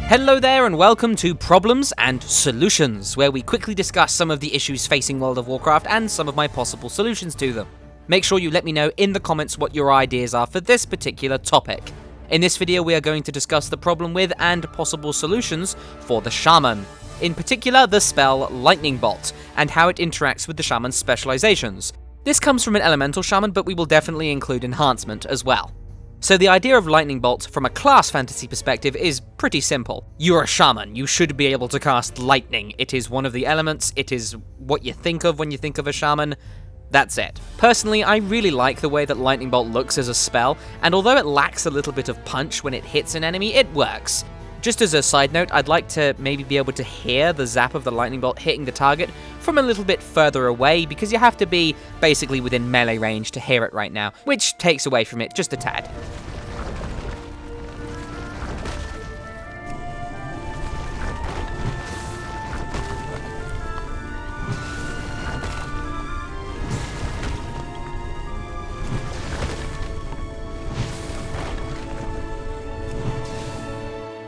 Hello there and welcome to Problems and Solutions, where we quickly discuss some of the issues facing World of Warcraft and some of my possible solutions to them. Make sure you let me know in the comments what your ideas are for this particular topic. In this video we are going to discuss the problem with and possible solutions for the Shaman. In particular, the spell Lightning Bolt, and how it interacts with the Shaman's specializations. This comes from an Elemental Shaman, but we will definitely include Enhancement as well. So the idea of Lightning Bolt from a class fantasy perspective is pretty simple. You're a Shaman, you should be able to cast lightning. It is one of the elements, it is what you think of when you think of a Shaman. That's it. Personally, I really like the way that Lightning Bolt looks as a spell, and although it lacks a little bit of punch when it hits an enemy, it works. Just as a side note, I'd like to maybe be able to hear the zap of the Lightning Bolt hitting the target from a little bit further away, because you have to be basically within melee range to hear it right now, which takes away from it just a tad.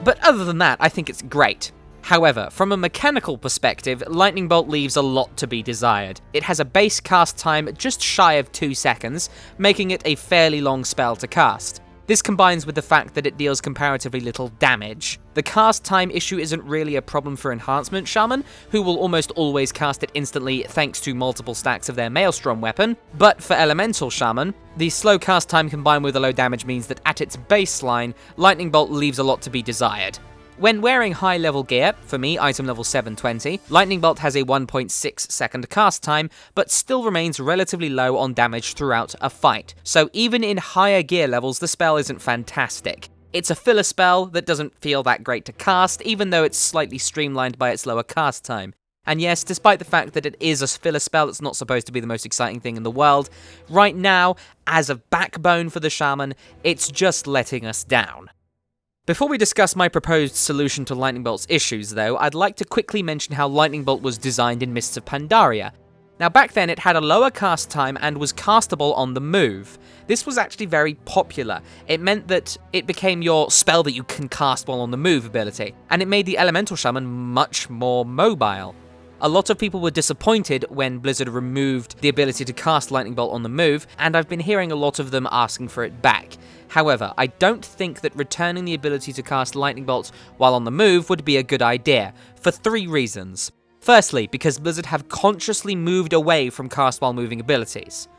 But other than that, I think it's great. However, from a mechanical perspective, Lightning Bolt leaves a lot to be desired. It has a base cast time just shy of 2 seconds, making it a fairly long spell to cast. This combines with the fact that it deals comparatively little damage. The cast time issue isn't really a problem for Enhancement Shaman, who will almost always cast it instantly thanks to multiple stacks of their Maelstrom weapon, but for Elemental Shaman, the slow cast time combined with the low damage means that at its baseline, Lightning Bolt leaves a lot to be desired. When wearing high level gear, for me item level 720, Lightning Bolt has a 1.6 second cast time, but still remains relatively low on damage throughout a fight. So even in higher gear levels, the spell isn't fantastic. It's a filler spell that doesn't feel that great to cast, even though it's slightly streamlined by its lower cast time. And yes, despite the fact that it is a filler spell, it's not supposed to be the most exciting thing in the world, right now, as a backbone for the Shaman, it's just letting us down. Before we discuss my proposed solution to Lightning Bolt's issues, though, I'd like to quickly mention how Lightning Bolt was designed in Mists of Pandaria. Now, back then, it had a lower cast time and was castable on the move. This was actually very popular. It meant that it became your spell that you can cast while on the move ability, and it made the Elemental Shaman much more mobile. A lot of people were disappointed when Blizzard removed the ability to cast Lightning Bolt on the move, and I've been hearing a lot of them asking for it back. However, I don't think that returning the ability to cast Lightning Bolts while on the move would be a good idea, for 3 reasons. Firstly, because Blizzard have consciously moved away from cast while moving abilities.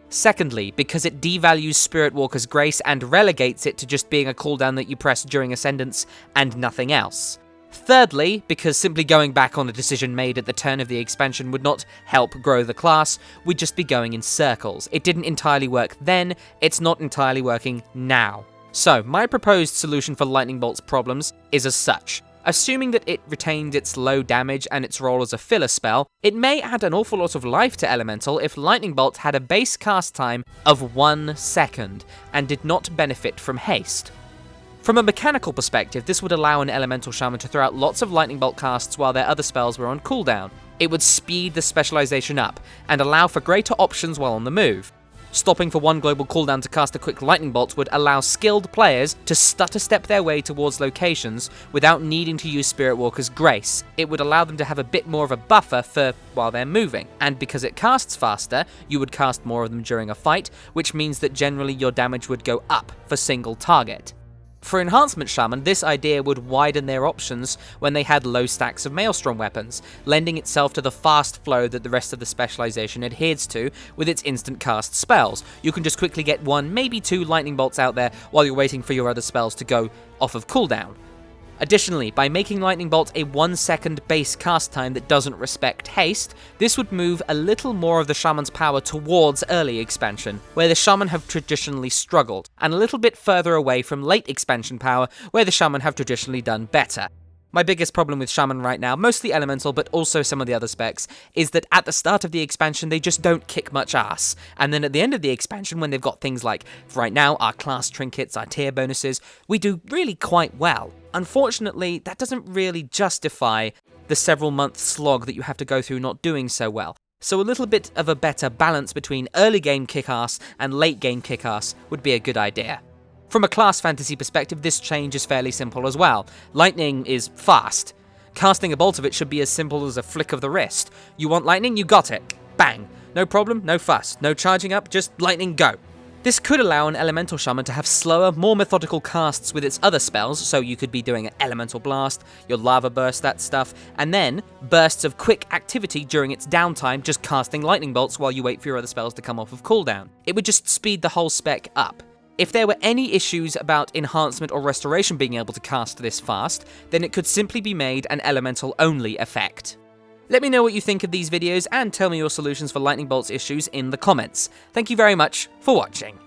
Secondly, because it devalues Spirit Walker's Grace and relegates it to just being a cooldown that you press during Ascendance and nothing else. Thirdly, because simply going back on a decision made at the turn of the expansion would not help grow the class, we'd just be going in circles. It didn't entirely work then, it's not entirely working now. So, my proposed solution for Lightning Bolt's problems is as such. Assuming that it retained its low damage and its role as a filler spell, it may add an awful lot of life to Elemental if Lightning Bolt had a base cast time of 1 second, and did not benefit from haste. From a mechanical perspective, this would allow an Elemental Shaman to throw out lots of Lightning Bolt casts while their other spells were on cooldown. It would speed the specialization up, and allow for greater options while on the move. Stopping for 1 global cooldown to cast a quick Lightning Bolt would allow skilled players to stutter step their way towards locations without needing to use Spirit Walker's Grace. It would allow them to have a bit more of a buffer for while they're moving, and because it casts faster, you would cast more of them during a fight, which means that generally your damage would go up for single target. For Enhancement Shaman, this idea would widen their options when they had low stacks of Maelstrom weapons, lending itself to the fast flow that the rest of the specialization adheres to with its instant cast spells. You can just quickly get 1, maybe 2 Lightning Bolts out there while you're waiting for your other spells to go off of cooldown. Additionally, by making Lightning Bolt a 1 second base cast time that doesn't respect haste, this would move a little more of the Shaman's power towards early expansion, where the Shaman have traditionally struggled, and a little bit further away from late expansion power, where the Shaman have traditionally done better. My biggest problem with Shaman right now, mostly Elemental but also some of the other specs, is that at the start of the expansion they just don't kick much ass, and then at the end of the expansion when they've got things like, right now, our class trinkets, our tier bonuses, we do really quite well. Unfortunately, that doesn't really justify the several month slog that you have to go through not doing so well. So a little bit of a better balance between early game kick-ass and late game kick-ass would be a good idea. From a class fantasy perspective, this change is fairly simple as well. Lightning is fast. Casting a bolt of it should be as simple as a flick of the wrist. You want lightning? You got it. Bang. No problem, no fuss. No charging up, just lightning go. This could allow an elemental shaman to have slower, more methodical casts with its other spells, so you could be doing an elemental blast, your lava burst, that stuff, and then bursts of quick activity during its downtime, just casting lightning bolts while you wait for your other spells to come off of cooldown. It would just speed the whole spec up. If there were any issues about enhancement or restoration being able to cast this fast, then it could simply be made an elemental only effect. Let me know what you think of these videos and tell me your solutions for lightning bolts issues in the comments. Thank you very much for watching.